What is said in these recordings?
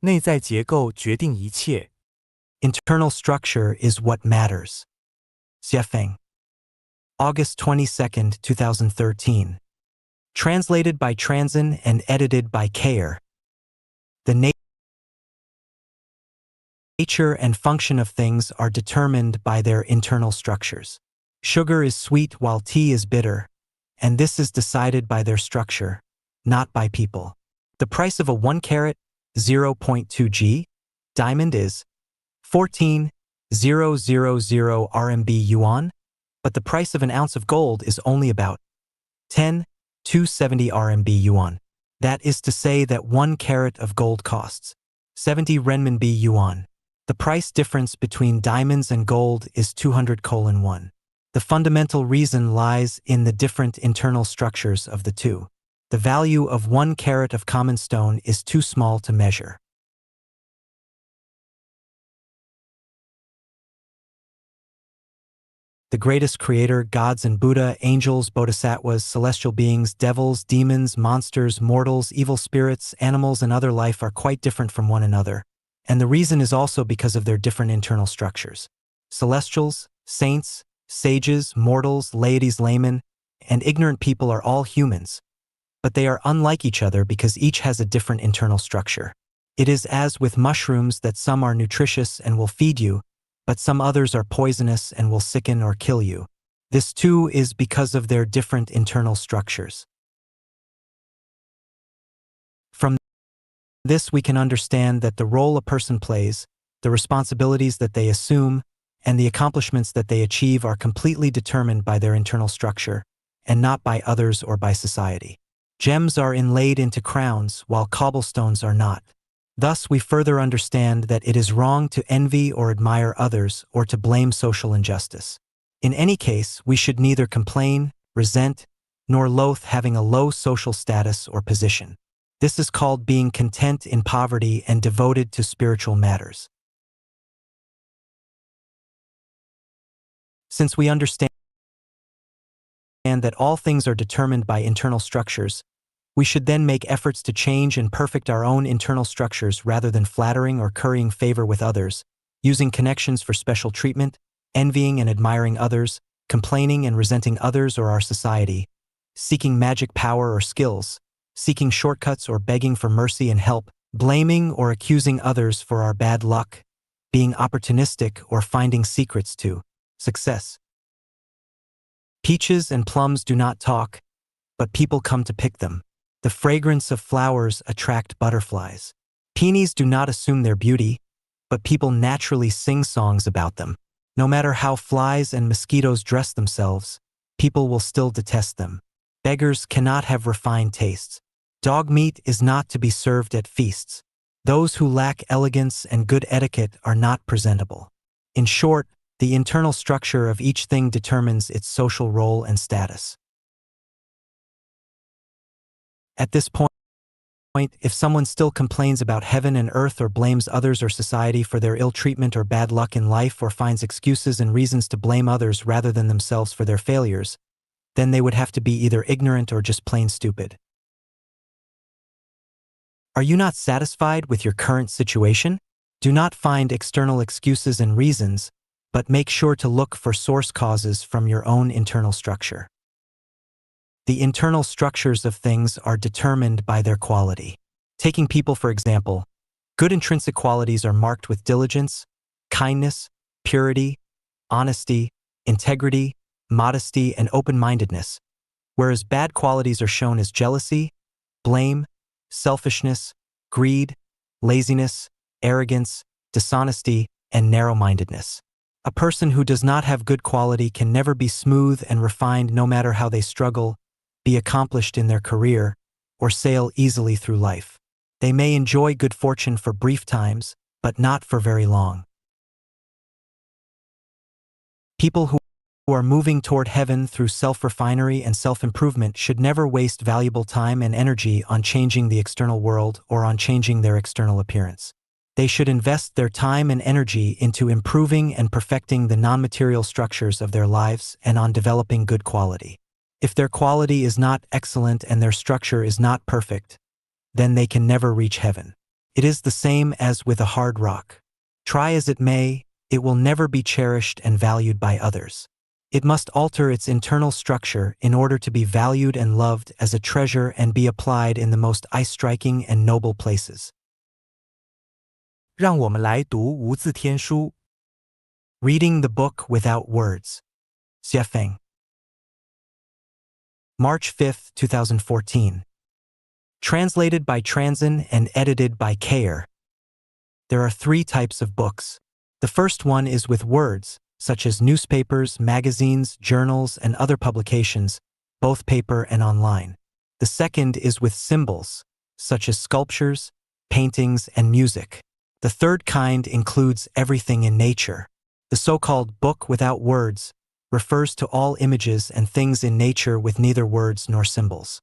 内在结构决定一切。Internal structure is what matters. Xiefeng. August 22nd, 2013. Translated by Transin and edited by Kayer. The nature and function of things are determined by their internal structures. Sugar is sweet while tea is bitter, and this is decided by their structure, not by people. The price of a 1 carat, 0.2 g, diamond is 14,000 RMB yuan, but the price of an ounce of gold is only about 10,270 RMB yuan. That is to say that 1 carat of gold costs 70 renminbi yuan. The price difference between diamonds and gold is 200:1. The fundamental reason lies in the different internal structures of the two. The value of 1 carat of common stone is too small to measure. The greatest creator, gods and Buddha, angels, bodhisattvas, celestial beings, devils, demons, monsters, mortals, evil spirits, animals, and other life are quite different from one another, and the reason is also because of their different internal structures. Celestials, saints, sages, mortals, laity, laymen, and ignorant people are all humans, but they are unlike each other because each has a different internal structure. It is as with mushrooms that some are nutritious and will feed you, but some others are poisonous and will sicken or kill you. This too is because of their different internal structures. From this we can understand that the role a person plays, the responsibilities that they assume, and the accomplishments that they achieve are completely determined by their internal structure, and not by others or by society. Gems are inlaid into crowns, while cobblestones are not. Thus, we further understand that it is wrong to envy or admire others or to blame social injustice. In any case, we should neither complain, resent, nor loathe having a low social status or position. This is called being content in poverty and devoted to spiritual matters. Since we understand that all things are determined by internal structures, we should then make efforts to change and perfect our own internal structures rather than flattering or currying favor with others, using connections for special treatment, envying and admiring others, complaining and resenting others or our society, seeking magic power or skills, seeking shortcuts or begging for mercy and help, blaming or accusing others for our bad luck, being opportunistic or finding secrets to success. Peaches and plums do not talk, but people come to pick them. The fragrance of flowers attract butterflies. Peonies do not assume their beauty, but people naturally sing songs about them. No matter how flies and mosquitoes dress themselves, people will still detest them. Beggars cannot have refined tastes. Dog meat is not to be served at feasts. Those who lack elegance and good etiquette are not presentable. In short, the internal structure of each thing determines its social role and status. At this point, if someone still complains about heaven and earth or blames others or society for their ill treatment or bad luck in life or finds excuses and reasons to blame others rather than themselves for their failures, then they would have to be either ignorant or just plain stupid. Are you not satisfied with your current situation? Do not find external excuses and reasons, but make sure to look for source causes from your own internal structure. The internal structures of things are determined by their quality. Taking people for example, good intrinsic qualities are marked with diligence, kindness, purity, honesty, integrity, modesty, and open-mindedness, whereas bad qualities are shown as jealousy, blame, selfishness, greed, laziness, arrogance, dishonesty, and narrow-mindedness. A person who does not have good quality can never be smooth and refined no matter how they struggle, be accomplished in their career, or sail easily through life. They may enjoy good fortune for brief times, but not for very long. People who are moving toward heaven through self-refinery and self-improvement should never waste valuable time and energy on changing the external world or on changing their external appearance. They should invest their time and energy into improving and perfecting the non-material structures of their lives and on developing good quality. If their quality is not excellent and their structure is not perfect, then they can never reach heaven. It is the same as with a hard rock. Try as it may, it will never be cherished and valued by others. It must alter its internal structure in order to be valued and loved as a treasure and be applied in the most eye-striking and noble places. 让我们来读无字天书。Reading the book without words. Xiefeng. March 5, 2014. Translated by Transin and edited by Kayer. There are 3 types of books. The first one is with words, such as newspapers, magazines, journals, and other publications, both paper and online. The second is with symbols, such as sculptures, paintings, and music. The third kind includes everything in nature. The so-called book without words refers to all images and things in nature with neither words nor symbols.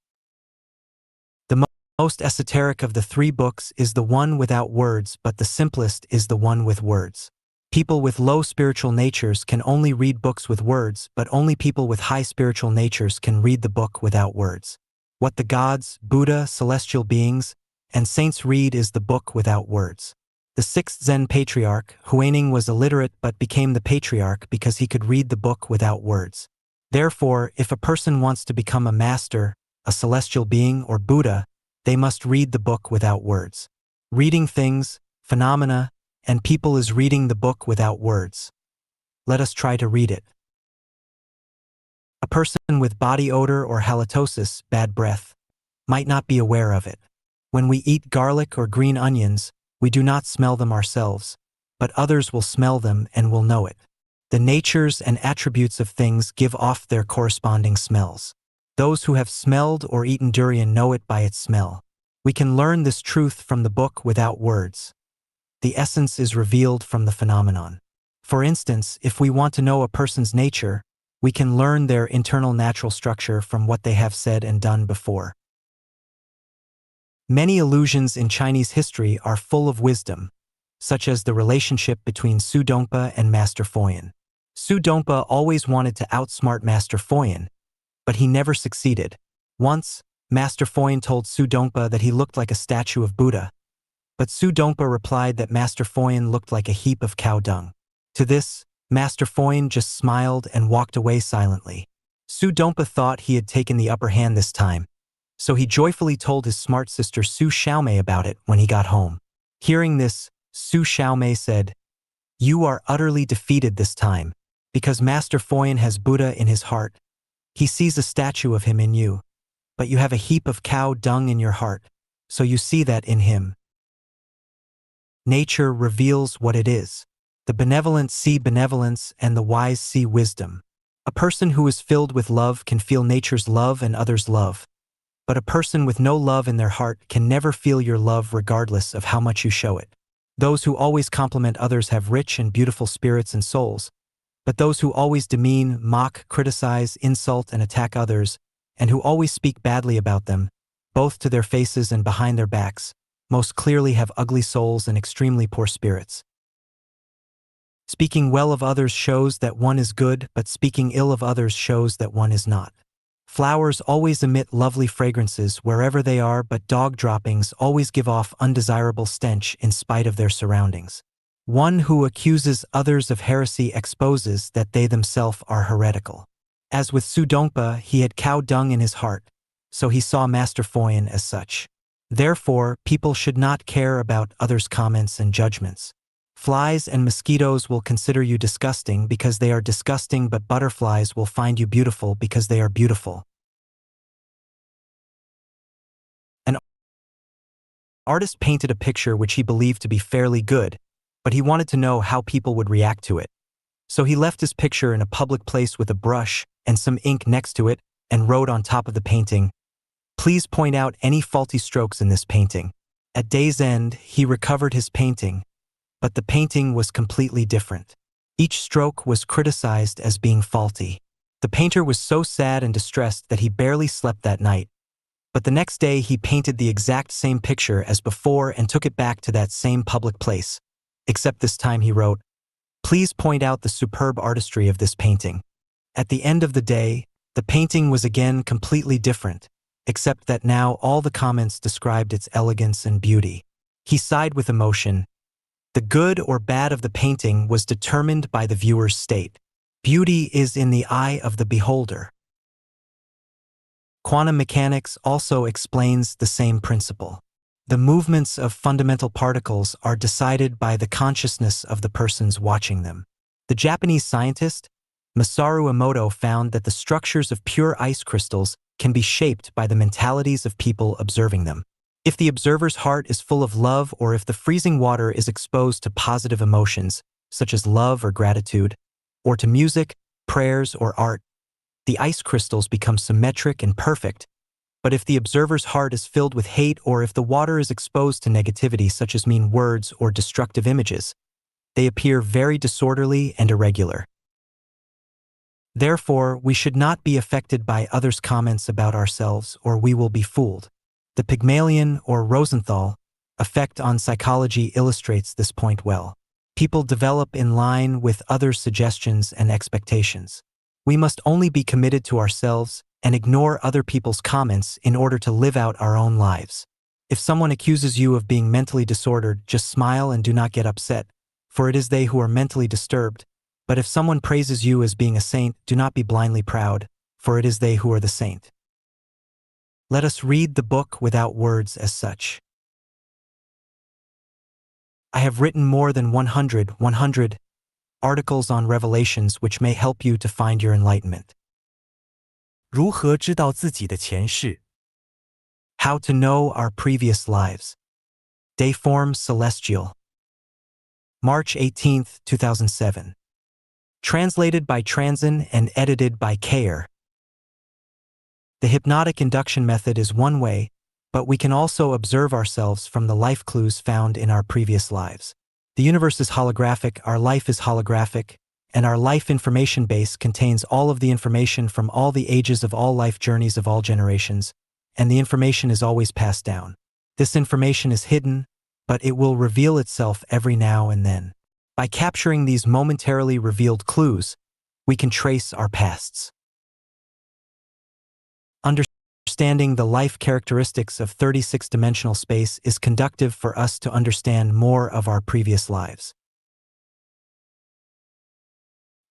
The most esoteric of the 3 books is the one without words, but the simplest is the one with words. People with low spiritual natures can only read books with words, but only people with high spiritual natures can read the book without words. What the gods, Buddha, celestial beings, and saints read is the book without words. The 6th Zen patriarch, Huaining, was illiterate but became the patriarch because he could read the book without words. Therefore, if a person wants to become a master, a celestial being, or Buddha, they must read the book without words. Reading things, phenomena, and people is reading the book without words. Let us try to read it. A person with body odor or halitosis, bad breath, might not be aware of it. When we eat garlic or green onions, we do not smell them ourselves, but others will smell them and will know it. The natures and attributes of things give off their corresponding smells. Those who have smelled or eaten durian know it by its smell. We can learn this truth from the book without words. The essence is revealed from the phenomenon. For instance, if we want to know a person's nature, we can learn their internal natural structure from what they have said and done before. Many allusions in Chinese history are full of wisdom, such as the relationship between Su Dongpa and Master Foyan. Su Dongpa always wanted to outsmart Master Foyan, but he never succeeded. Once, Master Foyan told Su Dongpa that he looked like a statue of Buddha, but Su Dongpa replied that Master Foyan looked like a heap of cow dung. To this, Master Foyan just smiled and walked away silently. Su Dongpa thought he had taken the upper hand this time, so he joyfully told his smart sister Su Xiaomei about it when he got home. Hearing this, Su Xiaomei said, "You are utterly defeated this time, because Master Foyan has Buddha in his heart. He sees a statue of him in you, but you have a heap of cow dung in your heart, so you see that in him." Nature reveals what it is. The benevolent see benevolence and the wise see wisdom. A person who is filled with love can feel nature's love and others' love. But a person with no love in their heart can never feel your love regardless of how much you show it. Those who always compliment others have rich and beautiful spirits and souls, but those who always demean, mock, criticize, insult, and attack others, and who always speak badly about them, both to their faces and behind their backs, most clearly have ugly souls and extremely poor spirits. Speaking well of others shows that one is good, but speaking ill of others shows that one is not. Flowers always emit lovely fragrances wherever they are, but dog droppings always give off undesirable stench in spite of their surroundings. One who accuses others of heresy exposes that they themselves are heretical. As with Su Dongpa, he had cow dung in his heart, so he saw Master Foyan as such. Therefore, people should not care about others' comments and judgments. Flies and mosquitoes will consider you disgusting because they are disgusting, but butterflies will find you beautiful because they are beautiful. An artist painted a picture which he believed to be fairly good, but he wanted to know how people would react to it. So he left his picture in a public place with a brush and some ink next to it and wrote on top of the painting, "Please point out any faulty strokes in this painting." At day's end, he recovered his painting, but the painting was completely different. Each stroke was criticized as being faulty. The painter was so sad and distressed that he barely slept that night. But the next day he painted the exact same picture as before and took it back to that same public place. Except this time he wrote, "Please point out the superb artistry of this painting." At the end of the day, the painting was again completely different, except that now all the comments described its elegance and beauty. He sighed with emotion. The good or bad of the painting was determined by the viewer's state. Beauty is in the eye of the beholder. Quantum mechanics also explains the same principle. The movements of fundamental particles are decided by the consciousness of the persons watching them. The Japanese scientist, Masaru Emoto, found that the structures of pure ice crystals can be shaped by the mentalities of people observing them. If the observer's heart is full of love, or if the freezing water is exposed to positive emotions, such as love or gratitude, or to music, prayers, or art, the ice crystals become symmetric and perfect. But if the observer's heart is filled with hate, or if the water is exposed to negativity such as mean words or destructive images, they appear very disorderly and irregular. Therefore, we should not be affected by others' comments about ourselves, or we will be fooled. The Pygmalion or Rosenthal effect on psychology illustrates this point well. People develop in line with others' suggestions and expectations. We must only be committed to ourselves and ignore other people's comments in order to live out our own lives. If someone accuses you of being mentally disordered, just smile and do not get upset, for it is they who are mentally disturbed. But if someone praises you as being a saint, do not be blindly proud, for it is they who are the saint. Let us read the book without words as such. I have written more than 100 articles on revelations which may help you to find your enlightenment. 如何知道自己的前世？ How to know our previous lives. Dayform Celestial. March 18, 2007. Translated by Transin and edited by Kayer. The hypnotic induction method is one way, but we can also observe ourselves from the life clues found in our previous lives. The universe is holographic, our life is holographic, and our life information base contains all of the information from all the ages of all life journeys of all generations, and the information is always passed down. This information is hidden, but it will reveal itself every now and then. By capturing these momentarily revealed clues, we can trace our pasts. Understanding the life characteristics of 36-dimensional space is conducive for us to understand more of our previous lives.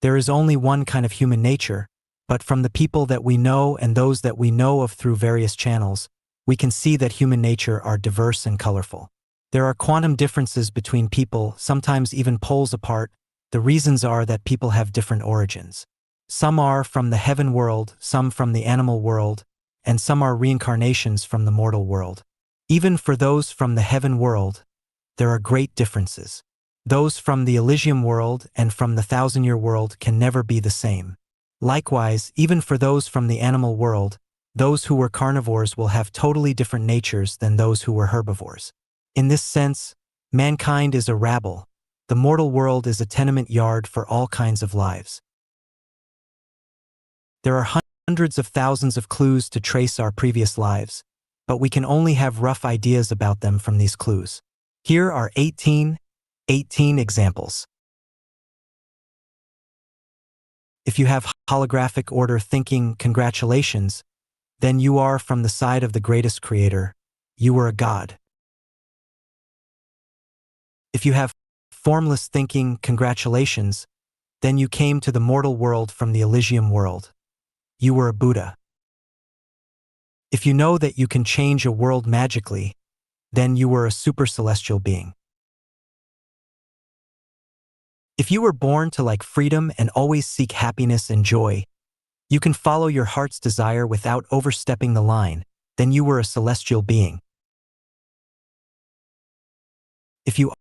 There is only one kind of human nature, but from the people that we know and those that we know of through various channels, we can see that human nature are diverse and colorful. There are quantum differences between people, sometimes even poles apart. The reasons are that people have different origins. Some are from the heaven world, some from the animal world, and some are reincarnations from the mortal world. Even for those from the heaven world, there are great differences. Those from the Elysium world and from the thousand-year world can never be the same. Likewise, even for those from the animal world, those who were carnivores will have totally different natures than those who were herbivores. In this sense, mankind is a rabble. The mortal world is a tenement yard for all kinds of lives. There are hundreds of thousands of clues to trace our previous lives, but we can only have rough ideas about them from these clues. Here are 18 examples. If you have holographic order thinking, congratulations, then you are from the side of the greatest creator. You were a god. If you have formless thinking, congratulations, then you came to the mortal world from the Elysium world. You were a Buddha. If you know that you can change a world magically, then you were a super celestial being. If you were born to like freedom and always seek happiness and joy, you can follow your heart's desire without overstepping the line, then you were a celestial being. If you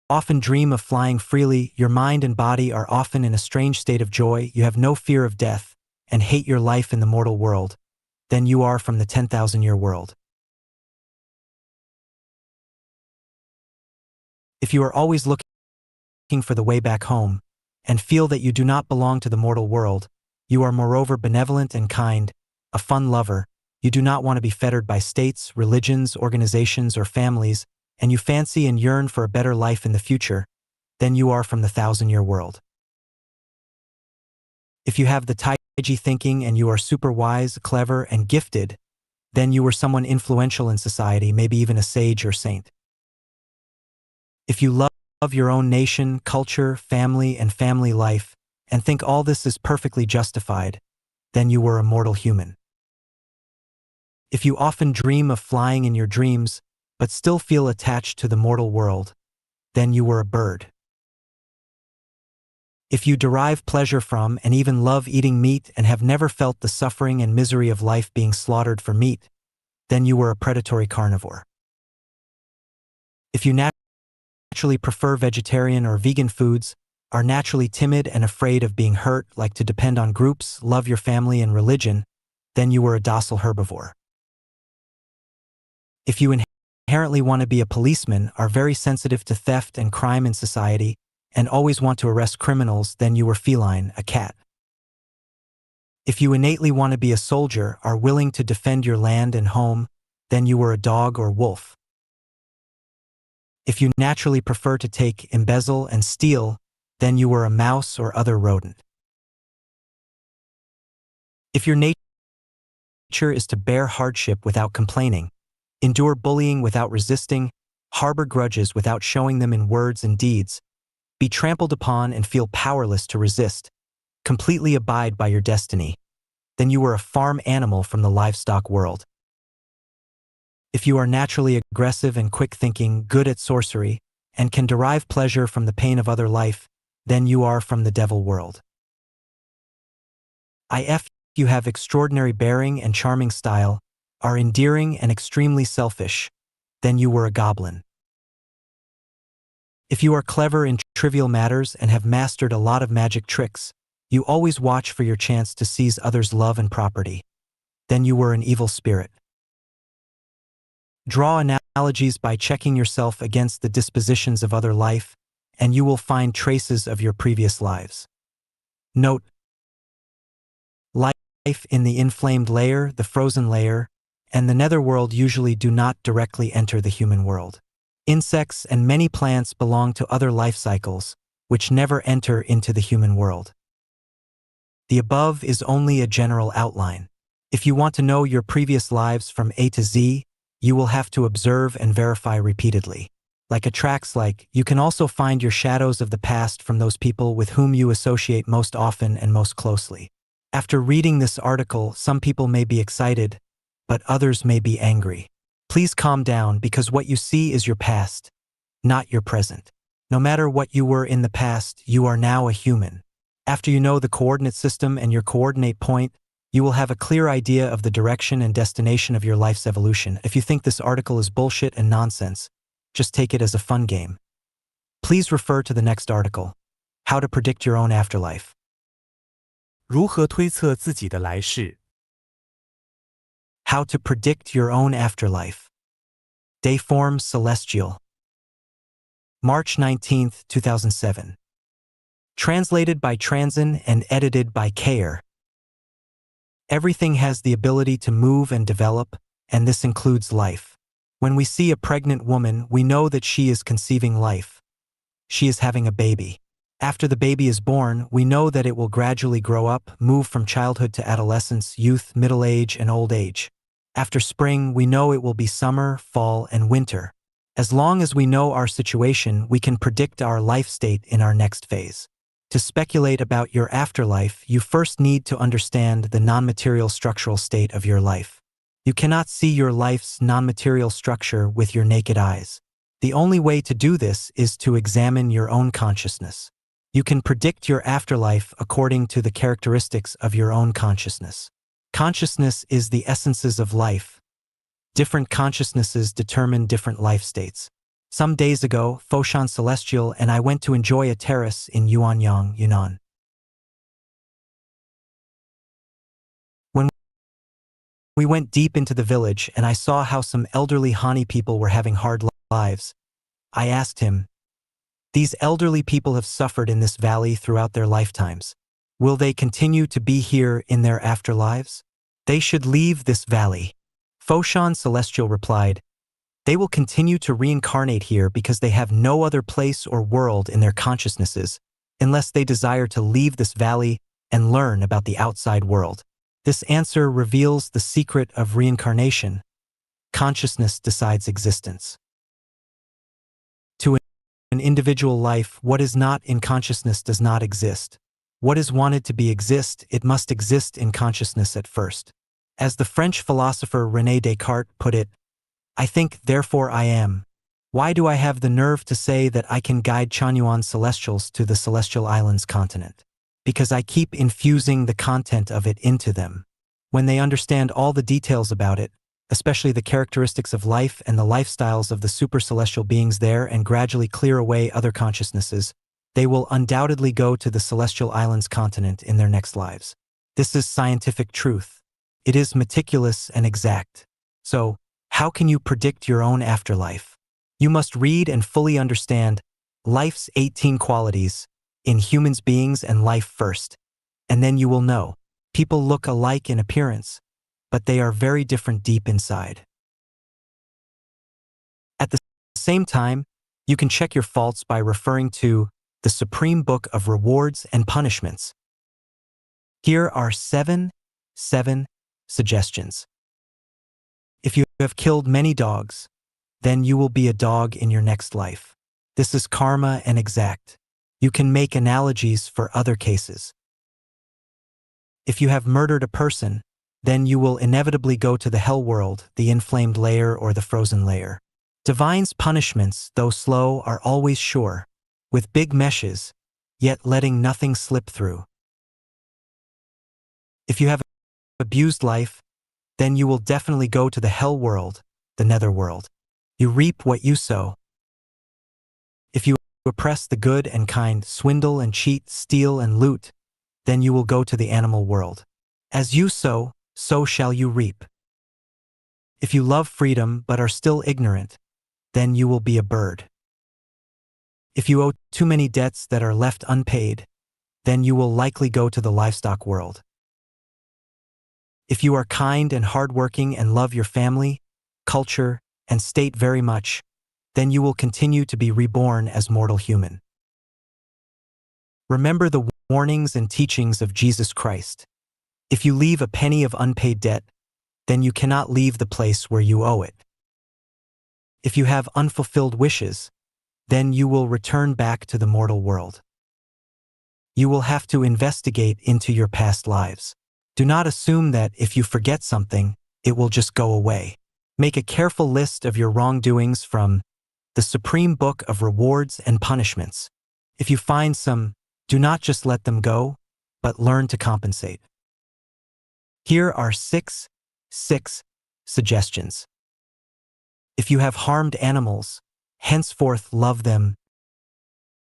often dream of flying freely, your mind and body are often in a strange state of joy, you have no fear of death, and hate your life in the mortal world, then you are from the 10,000-year world. If you are always looking for the way back home, and feel that you do not belong to the mortal world, you are moreover benevolent and kind, a fun lover, you do not want to be fettered by states, religions, organizations, or families, and you fancy and yearn for a better life in the future, then you are from the 1,000-year world. If you have the Taiji thinking and you are super wise, clever, and gifted, then you were someone influential in society, maybe even a sage or saint. If you love your own nation, culture, family, and family life, and think all this is perfectly justified, then you were a mortal human. If you often dream of flying in your dreams, but still feel attached to the mortal world, then you were a bird. If you derive pleasure from and even love eating meat and have never felt the suffering and misery of life being slaughtered for meat, then you were a predatory carnivore. If you naturally prefer vegetarian or vegan foods, are naturally timid and afraid of being hurt, like to depend on groups, love your family and religion, then you were a docile herbivore. If you inherently want to be a policeman, are very sensitive to theft and crime in society, and always want to arrest criminals, then you were feline, a cat. If you innately want to be a soldier, are willing to defend your land and home, then you were a dog or wolf. If you naturally prefer to take, embezzle, and steal, then you were a mouse or other rodent. If your nature is to bear hardship without complaining, endure bullying without resisting, harbor grudges without showing them in words and deeds, be trampled upon and feel powerless to resist, completely abide by your destiny, then you were a farm animal from the livestock world. If you are naturally aggressive and quick-thinking, good at sorcery, and can derive pleasure from the pain of other life, then you are from the devil world. If you have extraordinary bearing and charming style, are endearing and extremely selfish, then you were a goblin. If you are clever in trivial matters and have mastered a lot of magic tricks, you always watch for your chance to seize others' love and property, then you were an evil spirit. Draw analogies by checking yourself against the dispositions of other life, and you will find traces of your previous lives. Note: life in the inflamed layer, the frozen layer, and the netherworld usually do not directly enter the human world. Insects and many plants belong to other life cycles, which never enter into the human world. The above is only a general outline. If you want to know your previous lives from A to Z, you will have to observe and verify repeatedly. Like attracts like, you can also find your shadows of the past from those people with whom you associate most often and most closely. After reading this article, some people may be excited, but others may be angry. Please calm down, because what you see is your past, not your present. No matter what you were in the past, you are now a human. After you know the coordinate system and your coordinate point, you will have a clear idea of the direction and destination of your life's evolution. If you think this article is bullshit and nonsense, just take it as a fun game. Please refer to the next article. How to predict your own afterlife. 如何推测自己的来世？ How to predict your own afterlife. Dayform Celestial. March 19, 2007. Translated by Transin and edited by Kayer. Everything has the ability to move and develop, and this includes life. When we see a pregnant woman, we know that she is conceiving life. She is having a baby. After the baby is born, we know that it will gradually grow up, move from childhood to adolescence, youth, middle age, and old age. After spring, we know it will be summer, fall, and winter. As long as we know our situation, we can predict our life state in our next phase. To speculate about your afterlife, you first need to understand the non-material structural state of your life. You cannot see your life's non-material structure with your naked eyes. The only way to do this is to examine your own consciousness. You can predict your afterlife according to the characteristics of your own consciousness. Consciousness is the essences of life. Different consciousnesses determine different life states. Some days ago, Foshan Celestial and I went to enjoy a terrace in Yuanyang, Yunnan. When we went deep into the village and I saw how some elderly Hani people were having hard lives, I asked him, "These elderly people have suffered in this valley throughout their lifetimes. Will they continue to be here in their afterlives? They should leave this valley." Foshan Celestial replied, "They will continue to reincarnate here because they have no other place or world in their consciousnesses unless they desire to leave this valley and learn about the outside world." This answer reveals the secret of reincarnation. Consciousness decides existence. To an individual life, what is not in consciousness does not exist. What is wanted to be exist, it must exist in consciousness at first. As the French philosopher René Descartes put it, I think, therefore I am. Why do I have the nerve to say that I can guide Chanyuan celestials to the celestial islands continent? Because I keep infusing the content of it into them. When they understand all the details about it, especially the characteristics of life and the lifestyles of the super-celestial beings there, and gradually clear away other consciousnesses, they will undoubtedly go to the celestial islands continent in their next lives. This is scientific truth. It is meticulous and exact. So, how can you predict your own afterlife? You must read and fully understand life's 18 qualities in humans, beings, and life first, and then you will know. People look alike in appearance, but they are very different deep inside. At the same time, you can check your faults by referring to the Supreme Book of Rewards and Punishments. Here are seven suggestions. If you have killed many dogs, then you will be a dog in your next life. This is karma and exact. You can make analogies for other cases. If you have murdered a person, then you will inevitably go to the hell world, the inflamed layer or the frozen layer. Divine's punishments, though slow, are always sure, with big meshes, yet letting nothing slip through. If you have abused life, then you will definitely go to the hell world, the netherworld. You reap what you sow. If you oppress the good and kind, swindle and cheat, steal and loot, then you will go to the animal world. As you sow, so shall you reap. If you love freedom but are still ignorant, then you will be a bird. If you owe too many debts that are left unpaid, then you will likely go to the livestock world. If you are kind and hardworking and love your family, culture, and state very much, then you will continue to be reborn as mortal human. Remember the warnings and teachings of Jesus Christ. If you leave a penny of unpaid debt, then you cannot leave the place where you owe it. If you have unfulfilled wishes, then you will return back to the mortal world. You will have to investigate into your past lives. Do not assume that if you forget something, it will just go away. Make a careful list of your wrongdoings from the Supreme Book of Rewards and Punishments. If you find some, do not just let them go, but learn to compensate. Here are six suggestions. If you have harmed animals, henceforth love them.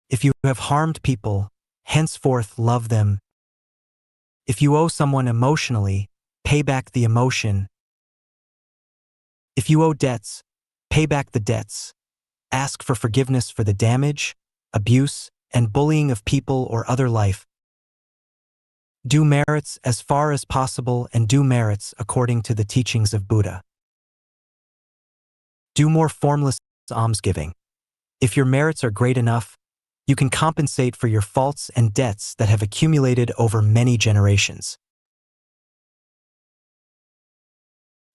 If you have harmed people, henceforth love them. If you owe someone emotionally, pay back the emotion. If you owe debts, pay back the debts. Ask for forgiveness for the damage, abuse, and bullying of people or other life. Do merits as far as possible and do merits according to the teachings of Buddha. Do more formless almsgiving. If your merits are great enough, you can compensate for your faults and debts that have accumulated over many generations.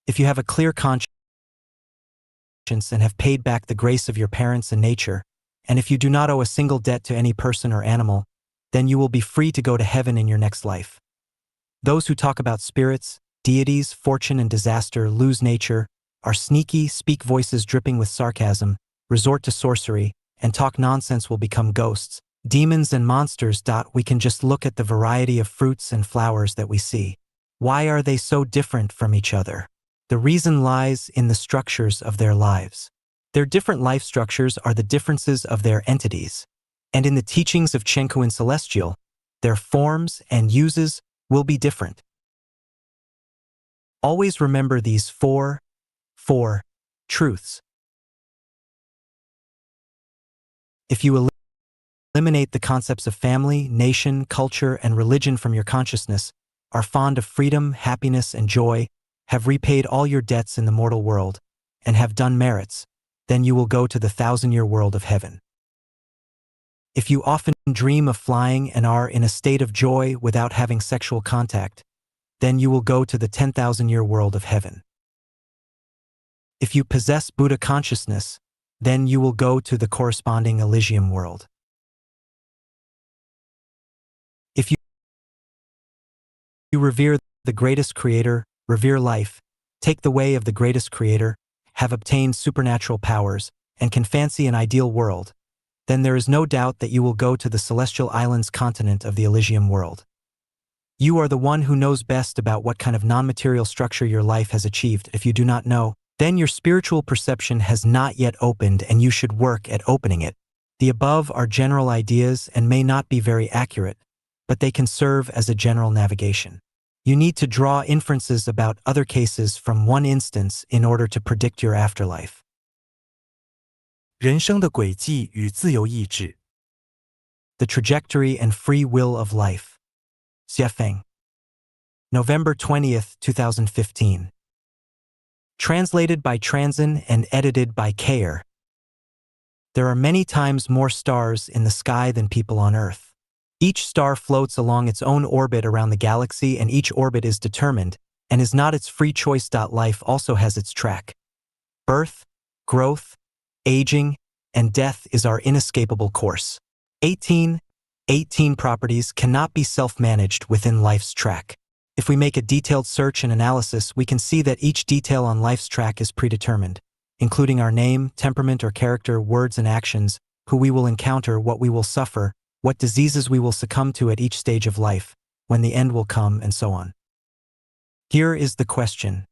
If you have a clear conscience and have paid back the grace of your parents and nature, and if you do not owe a single debt to any person or animal, then you will be free to go to heaven in your next life. Those who talk about spirits, deities, fortune, and disaster, lose nature, are sneaky, speak voices dripping with sarcasm, resort to sorcery, and talk nonsense will become ghosts, demons, and monsters. We can just look at the variety of fruits and flowers that we see. Why are they so different from each other? The reason lies in the structures of their lives. Their different life structures are the differences of their entities, and in the teachings of Chenkuan Celestial, their forms and uses will be different. Always remember these four truths. If you eliminate the concepts of family, nation, culture, and religion from your consciousness, are fond of freedom, happiness, and joy, have repaid all your debts in the mortal world, and have done merits, then you will go to the 1,000-year world of heaven. If you often dream of flying and are in a state of joy without having sexual contact, then you will go to the 10,000-year world of heaven. If you possess Buddha consciousness, then you will go to the corresponding Elysium world. If you revere the greatest creator, revere life, take the way of the greatest creator, have obtained supernatural powers, and can fancy an ideal world, then there is no doubt that you will go to the celestial islands continent of the Elysium world. You are the one who knows best about what kind of non-material structure your life has achieved. If you do not know, then your spiritual perception has not yet opened and you should work at opening it. The above are general ideas and may not be very accurate, but they can serve as a general navigation. You need to draw inferences about other cases from one instance in order to predict your afterlife. 人生的轨迹与自由意志。 The trajectory and free will of life. Xie Feng. November 20th, 2015. Translated by Transin and edited by Kayer. There are many times more stars in the sky than people on Earth. Each star floats along its own orbit around the galaxy, and each orbit is determined and is not its free choice. Life also has its track. Birth, growth, aging, and death is our inescapable course. 18 properties cannot be self-managed within life's track. If we make a detailed search and analysis, we can see that each detail on life's track is predetermined, including our name, temperament or character, words and actions, who we will encounter, what we will suffer, what diseases we will succumb to at each stage of life, when the end will come, and so on. Here is the question.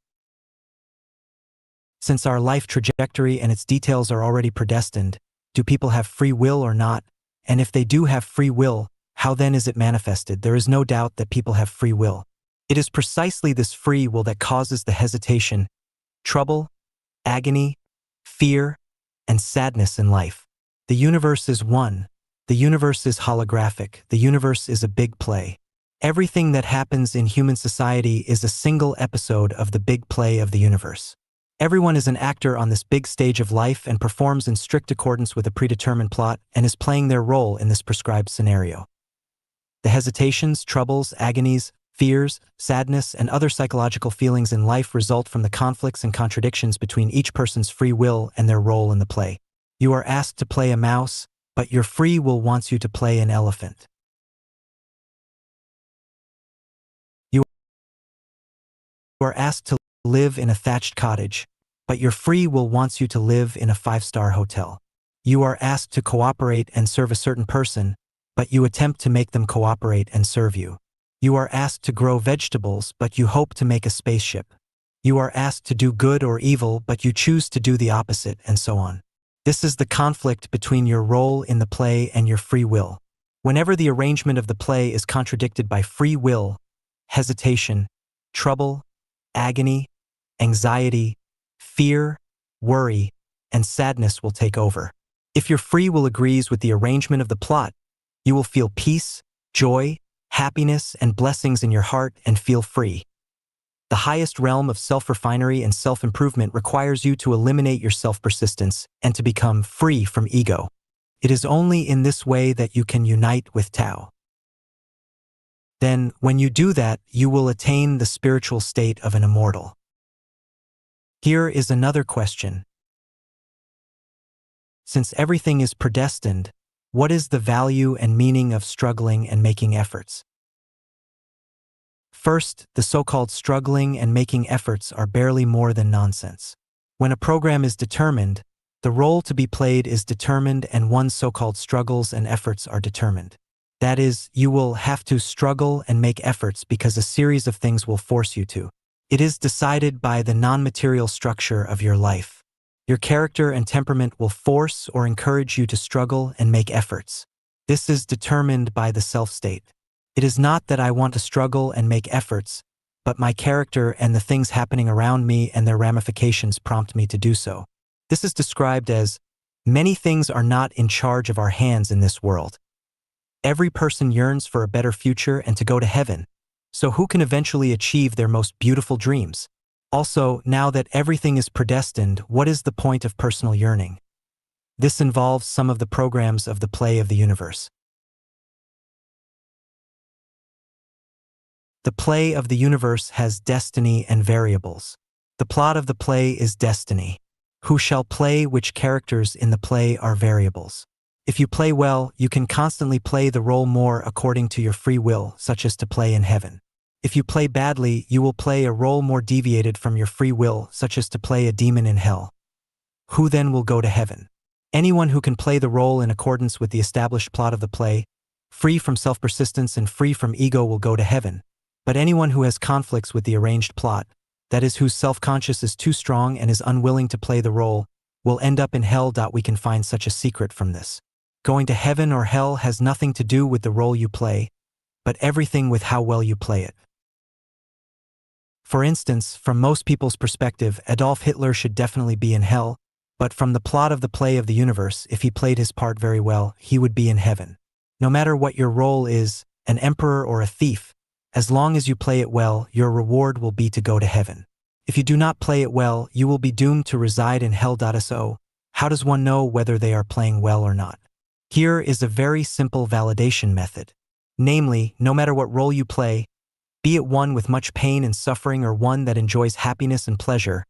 Since our life trajectory and its details are already predestined, do people have free will or not? And if they do have free will, how then is it manifested? There is no doubt that people have free will. It is precisely this free will that causes the hesitation, trouble, agony, fear, and sadness in life. The universe is one. The universe is holographic. The universe is a big play. Everything that happens in human society is a single episode of the big play of the universe. Everyone is an actor on this big stage of life and performs in strict accordance with a predetermined plot and is playing their role in this prescribed scenario. The hesitations, troubles, agonies, fears, sadness, and other psychological feelings in life result from the conflicts and contradictions between each person's free will and their role in the play. You are asked to play a mouse, but your free will wants you to play an elephant. You are asked to live in a thatched cottage, but your free will wants you to live in a 5-star hotel. You are asked to cooperate and serve a certain person, but you attempt to make them cooperate and serve you. You are asked to grow vegetables, but you hope to make a spaceship. You are asked to do good or evil, but you choose to do the opposite, and so on. This is the conflict between your role in the play and your free will. Whenever the arrangement of the play is contradicted by free will, hesitation, trouble, agony, anxiety, fear, worry, and sadness will take over. If your free will agrees with the arrangement of the plot, you will feel peace, joy, happiness, and blessings in your heart and feel free. The highest realm of self-refinery and self-improvement requires you to eliminate your self-persistence and to become free from ego. It is only in this way that you can unite with Tao. Then, when you do that, you will attain the spiritual state of an immortal. Here is another question. Since everything is predestined, what is the value and meaning of struggling and making efforts? First, the so-called struggling and making efforts are barely more than nonsense. When a program is determined, the role to be played is determined and one's so-called struggles and efforts are determined. That is, you will have to struggle and make efforts because a series of things will force you to. It is decided by the non-material structure of your life. Your character and temperament will force or encourage you to struggle and make efforts. This is determined by the self-state. It is not that I want to struggle and make efforts, but my character and the things happening around me and their ramifications prompt me to do so. This is described as, many things are not in charge of our hands in this world. Every person yearns for a better future and to go to heaven. So who can eventually achieve their most beautiful dreams? Also, now that everything is predestined, what is the point of personal yearning? This involves some of the programs of the play of the universe. The play of the universe has destiny and variables. The plot of the play is destiny. Who shall play which characters in the play are variables. If you play well, you can constantly play the role more according to your free will, such as to play in heaven. If you play badly, you will play a role more deviated from your free will, such as to play a demon in hell. Who then will go to heaven? Anyone who can play the role in accordance with the established plot of the play, free from self-persistence and free from ego, will go to heaven. But anyone who has conflicts with the arranged plot, that is, whose self-conscious is too strong and is unwilling to play the role, will end up in hell. We can find such a secret from this. Going to heaven or hell has nothing to do with the role you play, but everything with how well you play it. For instance, from most people's perspective, Adolf Hitler should definitely be in hell, but from the plot of the play of the universe, if he played his part very well, he would be in heaven. No matter what your role is, an emperor or a thief, as long as you play it well, your reward will be to go to heaven. If you do not play it well, you will be doomed to reside in hell. So, how does one know whether they are playing well or not? Here is a very simple validation method. Namely, no matter what role you play, be it one with much pain and suffering or one that enjoys happiness and pleasure,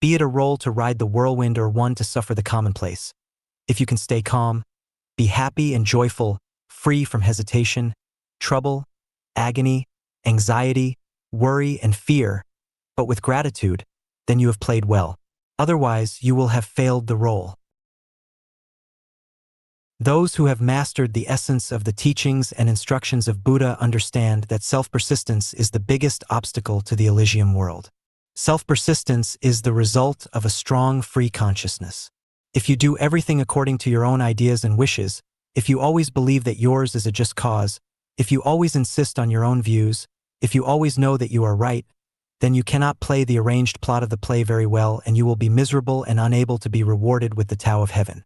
be it a role to ride the whirlwind or one to suffer the commonplace. If you can stay calm, be happy and joyful, free from hesitation, trouble, agony, anxiety, worry, and fear, but with gratitude, then you have played well. Otherwise, you will have failed the role. Those who have mastered the essence of the teachings and instructions of Buddha understand that self-persistence is the biggest obstacle to the Elysium world. Self-persistence is the result of a strong, free consciousness. If you do everything according to your own ideas and wishes, if you always believe that yours is a just cause, if you always insist on your own views, if you always know that you are right, then you cannot play the arranged plot of the play very well, and you will be miserable and unable to be rewarded with the Tao of heaven.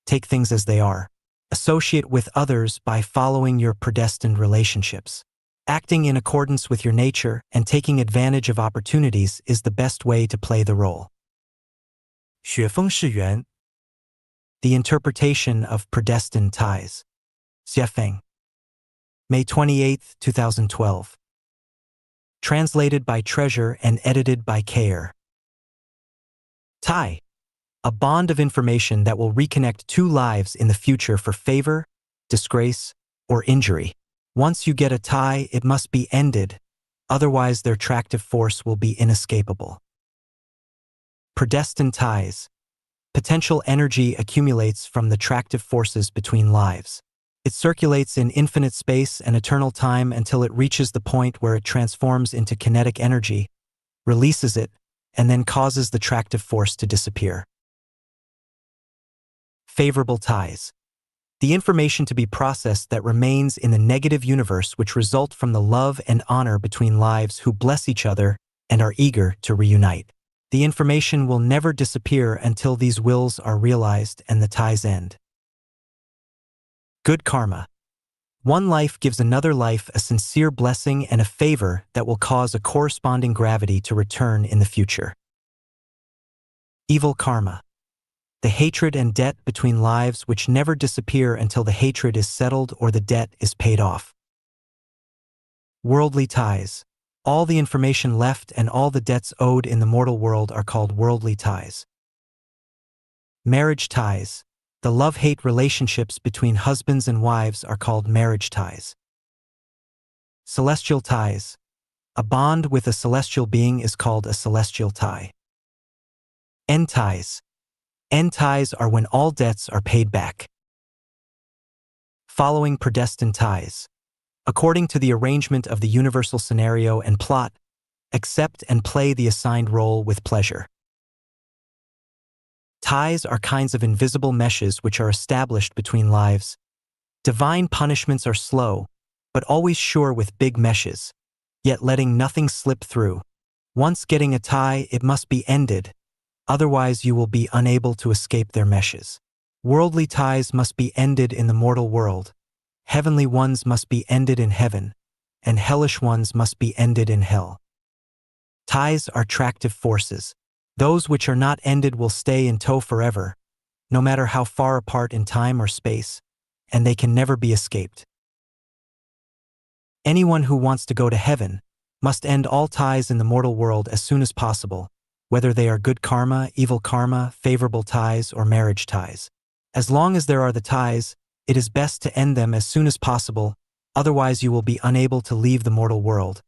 Take things as they are. Associate with others by following your predestined relationships. Acting in accordance with your nature and taking advantage of opportunities is the best way to play the role. 雪峰释缘 The interpretation of predestined ties. Xiefeng. May 28, 2012. Translated by Treasure and edited by Kayer. Tie. A bond of information that will reconnect two lives in the future for favor, disgrace, or injury. Once you get a tie, it must be ended, otherwise their attractive force will be inescapable. Predestined ties. Potential energy accumulates from the attractive forces between lives. It circulates in infinite space and eternal time until it reaches the point where it transforms into kinetic energy, releases it, and then causes the attractive force to disappear. Favorable ties. The information to be processed that remains in the negative universe which result from the love and honor between lives who bless each other and are eager to reunite. The information will never disappear until these wills are realized and the ties end. Good karma. One life gives another life a sincere blessing and a favor that will cause a corresponding gravity to return in the future. Evil karma. The hatred and debt between lives which never disappear until the hatred is settled or the debt is paid off. Worldly ties. All the information left and all the debts owed in the mortal world are called worldly ties. Marriage ties. The love-hate relationships between husbands and wives are called marriage ties. Celestial ties. A bond with a celestial being is called a celestial tie. End ties. End ties are when all debts are paid back. Following predestined ties. According to the arrangement of the universal scenario and plot, accept and play the assigned role with pleasure. Ties are kinds of invisible meshes which are established between lives. Divine punishments are slow, but always sure with big meshes, yet letting nothing slip through. Once getting a tie, it must be ended, otherwise you will be unable to escape their meshes. Worldly ties must be ended in the mortal world, heavenly ones must be ended in heaven, and hellish ones must be ended in hell. Ties are attractive forces. Those which are not ended will stay in tow forever, no matter how far apart in time or space, and they can never be escaped. Anyone who wants to go to heaven must end all ties in the mortal world as soon as possible, whether they are good karma, evil karma, favorable ties, or marriage ties. As long as there are the ties, it is best to end them as soon as possible, otherwise you will be unable to leave the mortal world,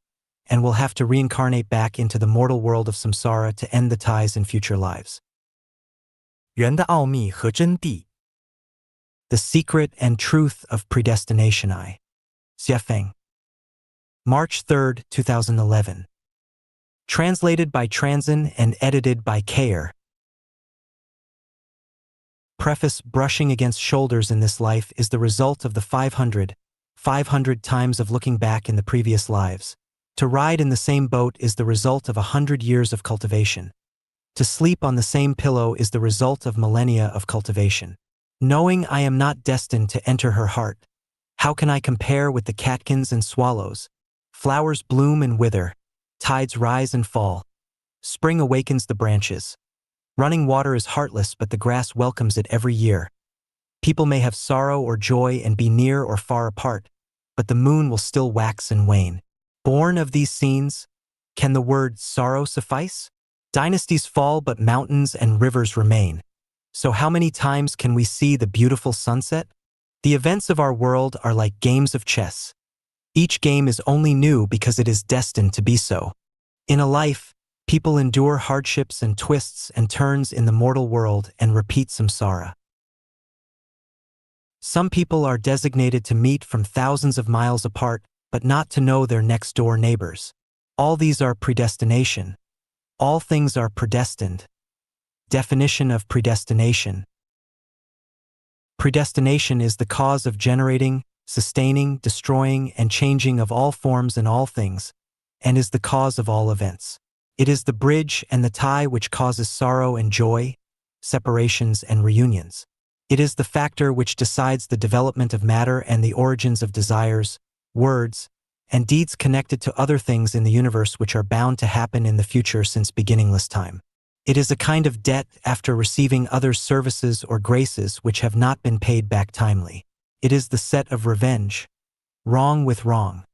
and will have to reincarnate back into the mortal world of samsara to end the ties in future lives. 缘的奥秘和真谛。 The Secret and Truth of Predestination. Xie Feng. March 3, 2011. Translated by Transin and edited by Kayer. Preface: brushing against shoulders in this life is the result of the 500 times of looking back in the previous lives. To ride in the same boat is the result of 100 years of cultivation. To sleep on the same pillow is the result of millennia of cultivation. Knowing I am not destined to enter her heart, how can I compare with the catkins and swallows? Flowers bloom and wither, tides rise and fall. Spring awakens the branches. Running water is heartless, but the grass welcomes it every year. People may have sorrow or joy and be near or far apart, but the moon will still wax and wane. Born of these scenes, can the word sorrow suffice? Dynasties fall, but mountains and rivers remain. So how many times can we see the beautiful sunset? The events of our world are like games of chess. Each game is only new because it is destined to be so. In a life, people endure hardships and twists and turns in the mortal world and repeat samsara. Some people are designated to meet from thousands of miles apart, but not to know their next-door neighbors. All these are predestination. All things are predestined. Definition of predestination. Predestination is the cause of generating, sustaining, destroying, and changing of all forms and all things, and is the cause of all events. It is the bridge and the tie which causes sorrow and joy, separations and reunions. It is the factor which decides the development of matter and the origins of desires, words, and deeds connected to other things in the universe which are bound to happen in the future since beginningless time. It is a kind of debt after receiving others' services or graces which have not been paid back timely. It is the set of revenge, wrong with wrong.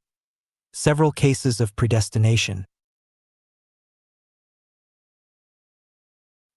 Several cases of predestination.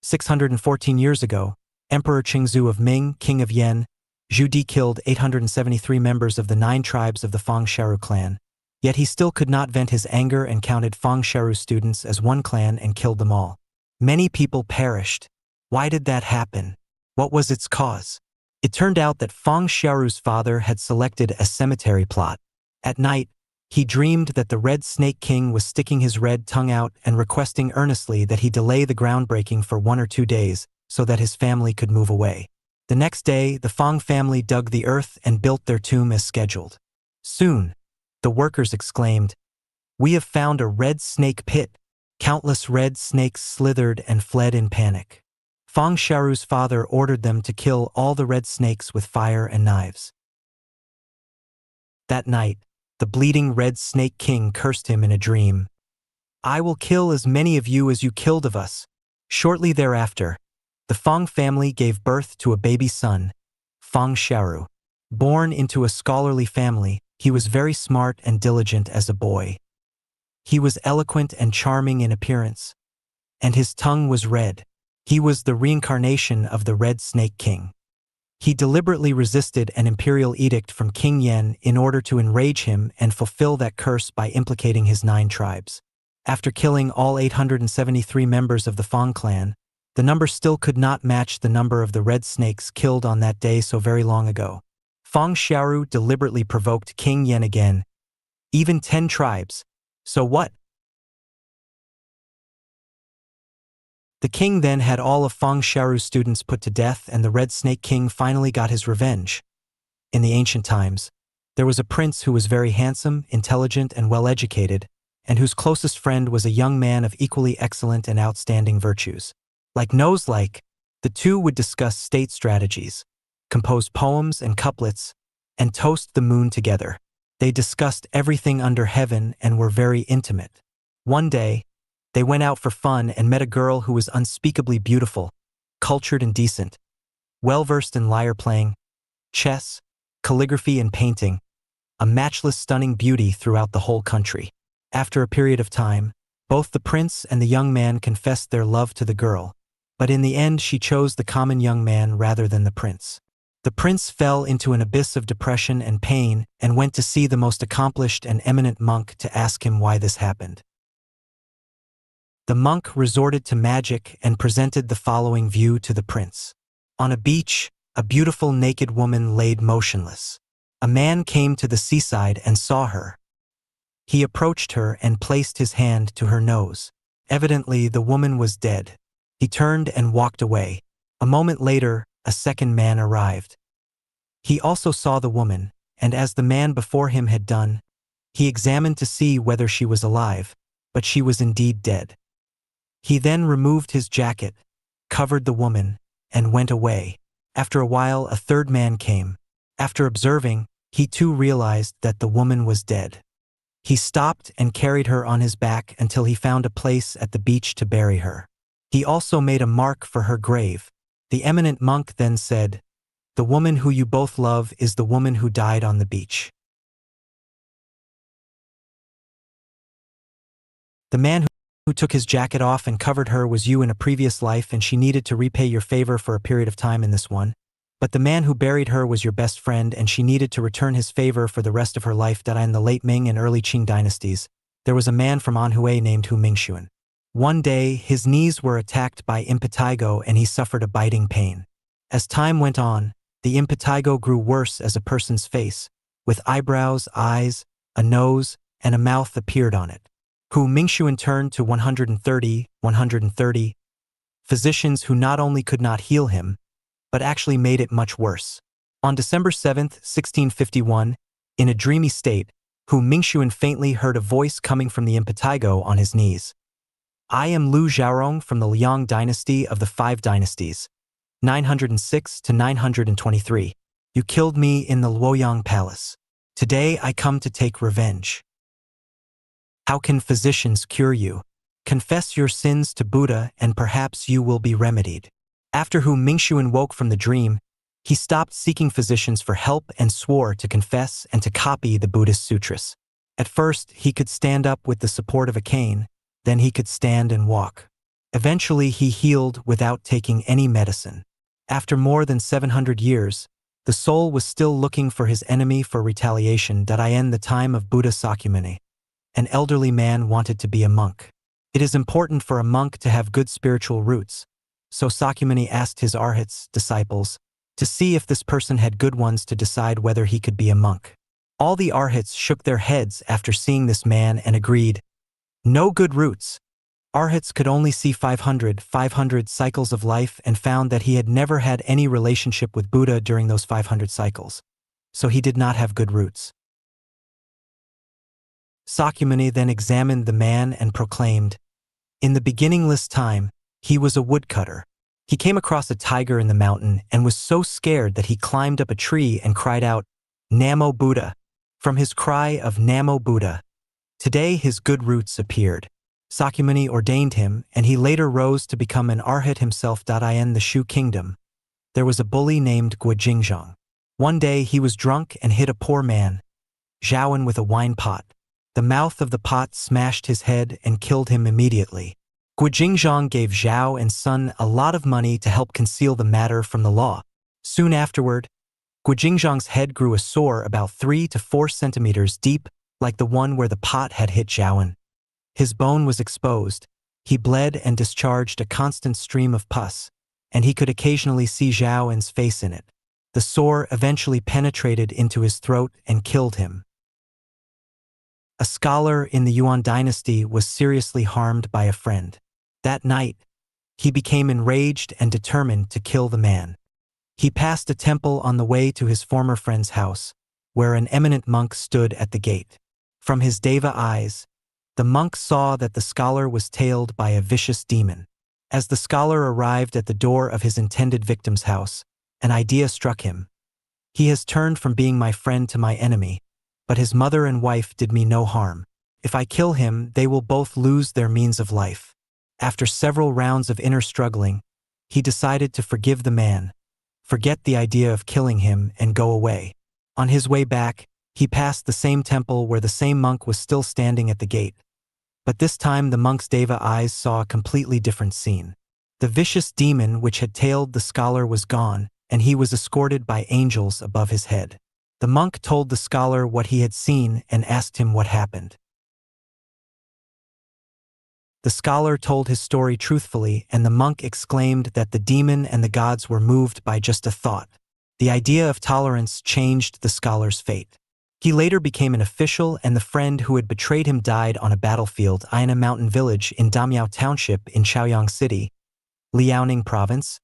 614 years ago, Emperor Qingzu of Ming, King of Yan, Zhu Di killed 873 members of the 9 tribes of the Fang Sharu clan, yet he still could not vent his anger and counted Fang Sharu students as one clan and killed them all. Many people perished. Why did that happen? What was its cause? It turned out that Fang Sharu's father had selected a cemetery plot. At night, he dreamed that the Red Snake King was sticking his red tongue out and requesting earnestly that he delay the groundbreaking for 1 or 2 days so that his family could move away. The next day, the Fang family dug the earth and built their tomb as scheduled. Soon, the workers exclaimed, "We have found a red snake pit." Countless red snakes slithered and fled in panic. Fang Sharu's father ordered them to kill all the red snakes with fire and knives. That night, the bleeding Red Snake King cursed him in a dream. "I will kill as many of you as you killed of us." Shortly thereafter, the Fang family gave birth to a baby son, Fang Sharu. Born into a scholarly family, he was very smart and diligent as a boy. He was eloquent and charming in appearance, and his tongue was red. He was the reincarnation of the Red Snake King. He deliberately resisted an imperial edict from King Yan in order to enrage him and fulfill that curse by implicating his 9 tribes. After killing all 873 members of the Fang clan, the number still could not match the number of the red snakes killed on that day so very long ago. Fang Sharu deliberately provoked King Yan again. Even 10 tribes. So what? The king then had all of Fang Sharu's students put to death, and the Red Snake King finally got his revenge. In the ancient times, there was a prince who was very handsome, intelligent, and well-educated, and whose closest friend was a young man of equally excellent and outstanding virtues. Like the two would discuss state strategies, compose poems and couplets, and toast the moon together. They discussed everything under heaven and were very intimate. One day, they went out for fun and met a girl who was unspeakably beautiful, cultured and decent, well-versed in lyre playing, chess, calligraphy and painting, a matchless stunning beauty throughout the whole country. After a period of time, Both the prince and the young man confessed their love to the girl, but in the end she chose the common young man rather than the prince. The prince fell into an abyss of depression and pain and went to see the most accomplished and eminent monk to ask him why this happened. The monk resorted to magic and presented the following view to the prince. On a beach, a beautiful naked woman laid motionless. A man came to the seaside and saw her. He approached her and placed his hand to her nose. Evidently, the woman was dead. He turned and walked away. A moment later, a second man arrived. He also saw the woman, and as the man before him had done, he examined to see whether she was alive, but she was indeed dead. He then removed his jacket, covered the woman, and went away. After a while, a third man came. After observing, he too realized that the woman was dead. He stopped and carried her on his back until he found a place at the beach to bury her. He also made a mark for her grave. The eminent monk then said, "The woman who you both love is the woman who died on the beach." The man who took his jacket off and covered her was you in a previous life, and she needed to repay your favor for a period of time in this one. But the man who buried her was your best friend, and she needed to return his favor for the rest of her life. That in the late Ming and early Qing dynasties, there was a man from Anhui named Hu Mingxuan. One day, his knees were attacked by impetigo and he suffered a biting pain. As time went on, the impetigo grew worse as a person's face, with eyebrows, eyes, a nose, and a mouth appeared on it. Hu Mingxuan turned to 130 physicians who not only could not heal him, but actually made it much worse. On December 7, 1651, in a dreamy state, Hu Mingxuan faintly heard a voice coming from the impetigo on his knees. "I am Liu Xiaorong from the Liang dynasty of the Five Dynasties, 906 to 923. You killed me in the Luoyang Palace. Today I come to take revenge. How can physicians cure you? Confess your sins to Buddha and perhaps you will be remedied." After Hu Mingxuan woke from the dream, he stopped seeking physicians for help and swore to confess and to copy the Buddhist sutras. At first, he could stand up with the support of a cane, then he could stand and walk. Eventually, he healed without taking any medicine. After more than 700 years, the soul was still looking for his enemy for retaliation. In the time of Buddha Sakyamuni, an elderly man wanted to be a monk. It is important for a monk to have good spiritual roots, so Sakyamuni asked his arhats, disciples, to see if this person had good ones to decide whether he could be a monk. All the arhats shook their heads after seeing this man and agreed, "No good roots." Arhats could only see 500 cycles of life and found that he had never had any relationship with Buddha during those 500 cycles, so he did not have good roots. Sakyamuni then examined the man and proclaimed, "In the beginningless time, he was a woodcutter. He came across a tiger in the mountain and was so scared that he climbed up a tree and cried out, 'Namo Buddha.' From his cry of 'Namo Buddha,' today his good roots appeared. Sakyamuni ordained him, and he later rose to become an arhat himself. In the Shu kingdom, there was a bully named Guojingzhang. One day he was drunk and hit a poor man, Zhaoan, with a wine pot. The mouth of the pot smashed his head and killed him immediately. Guojingzhang gave Zhao and Sun a lot of money to help conceal the matter from the law. Soon afterward, Guojingzhang's head grew a sore about 3 to 4 centimeters deep, like the one where the pot had hit Zhaoan. His bone was exposed. He bled and discharged a constant stream of pus, and he could occasionally see Zhaoan's face in it. The sore eventually penetrated into his throat and killed him. A scholar in the Yuan dynasty was seriously harmed by a friend. That night, he became enraged and determined to kill the man. He passed a temple on the way to his former friend's house, where an eminent monk stood at the gate. From his deva eyes, the monk saw that the scholar was tailed by a vicious demon. As the scholar arrived at the door of his intended victim's house, an idea struck him. He has turned from being my friend to my enemy, but his mother and wife did me no harm. If I kill him, they will both lose their means of life. After several rounds of inner struggling, he decided to forgive the man, forget the idea of killing him, and go away. On his way back, he passed the same temple where the same monk was still standing at the gate. But this time the monk's Deva eyes saw a completely different scene. The vicious demon which had tailed the scholar was gone, and he was escorted by angels above his head. The monk told the scholar what he had seen and asked him what happened. The scholar told his story truthfully, and the monk exclaimed that the demon and the gods were moved by just a thought. The idea of tolerance changed the scholar's fate. He later became an official, and the friend who had betrayed him died on a battlefield in a mountain village in Damiao Township in Chaoyang City, Liaoning Province.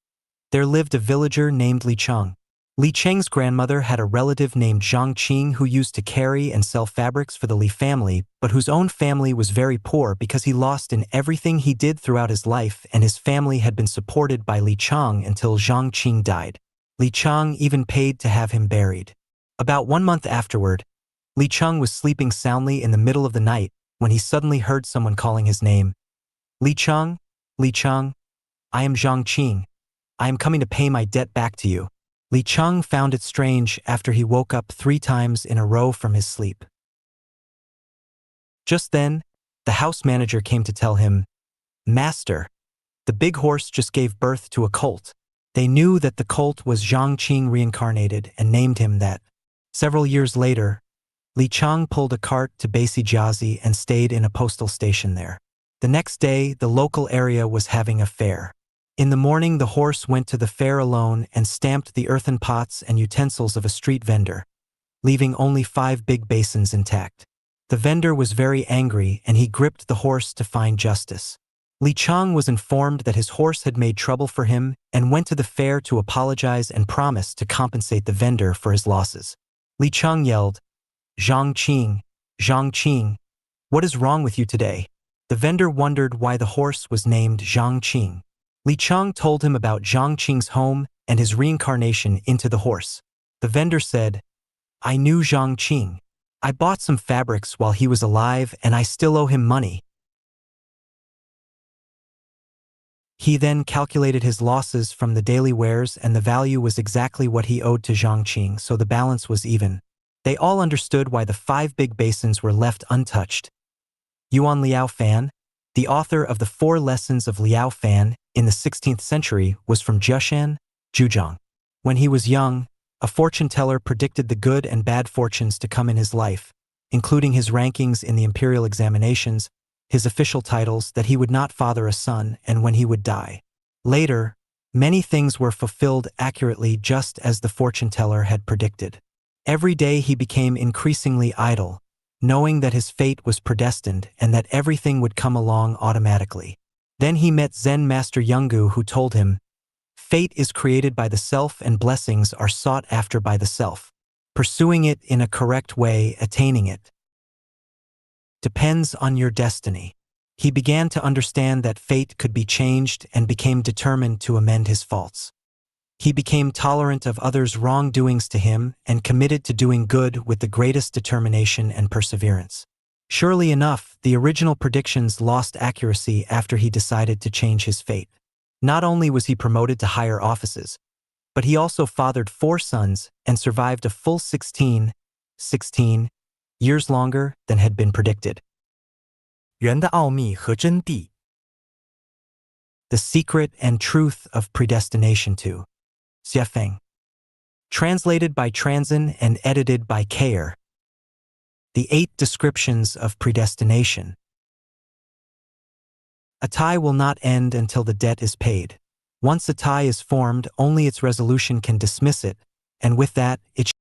There lived a villager named Li Cheng. Li Cheng's grandmother had a relative named Zhang Qing who used to carry and sell fabrics for the Li family, but whose own family was very poor because he lost in everything he did throughout his life, and his family had been supported by Li Cheng until Zhang Qing died. Li Cheng even paid to have him buried. About 1 month afterward, Li Cheng was sleeping soundly in the middle of the night when he suddenly heard someone calling his name. Li Cheng, I am Zhang Qing. I am coming to pay my debt back to you. Li Cheng found it strange after he woke up 3 times in a row from his sleep. Just then, the house manager came to tell him, "Master, the big horse just gave birth to a colt." They knew that the colt was Zhang Qing reincarnated and named him that. Several years later, Li Cheng pulled a cart to Basijiazi and stayed in a postal station there. The next day, the local area was having a fair. In the morning, the horse went to the fair alone and stamped the earthen pots and utensils of a street vendor, leaving only 5 big basins intact. The vendor was very angry, and he gripped the horse to find justice. Li Cheng was informed that his horse had made trouble for him and went to the fair to apologize and promise to compensate the vendor for his losses. Li Cheng yelled, Zhang Qing, what is wrong with you today?" The vendor wondered why the horse was named Zhang Qing. Li Cheng told him about Zhang Qing's home and his reincarnation into the horse. The vendor said, "I knew Zhang Qing. I bought some fabrics while he was alive and I still owe him money." He then calculated his losses from the daily wares, and the value was exactly what he owed to Zhang Qing, so the balance was even. They all understood why the 5 big basins were left untouched. Yuan Liao Fan, the author of the 4 Lessons of Liao Fan in the 16th century, was from Jiashan, Zhujiang. When he was young, a fortune teller predicted the good and bad fortunes to come in his life, including his rankings in the imperial examinations, his official titles, that he would not father a son, and when he would die. Later, many things were fulfilled accurately just as the fortune teller had predicted. Every day he became increasingly idle, knowing that his fate was predestined and that everything would come along automatically. Then he met Zen master Yungu, who told him, "Fate is created by the self and blessings are sought after by the self. Pursuing it in a correct way, attaining it, depends on your destiny." He began to understand that fate could be changed and became determined to amend his faults. He became tolerant of others' wrongdoings to him and committed to doing good with the greatest determination and perseverance. Surely enough, the original predictions lost accuracy after he decided to change his fate. Not only was he promoted to higher offices, but he also fathered 4 sons and survived a full 16 years longer than had been predicted. 人的奥秘和真谛 The Secret and Truth of Predestination to Xiafeng. Translated by Transin and edited by Kayer. The 8 Descriptions of Predestination. A tie will not end until the debt is paid. Once a tie is formed, only its resolution can dismiss it, and with that, it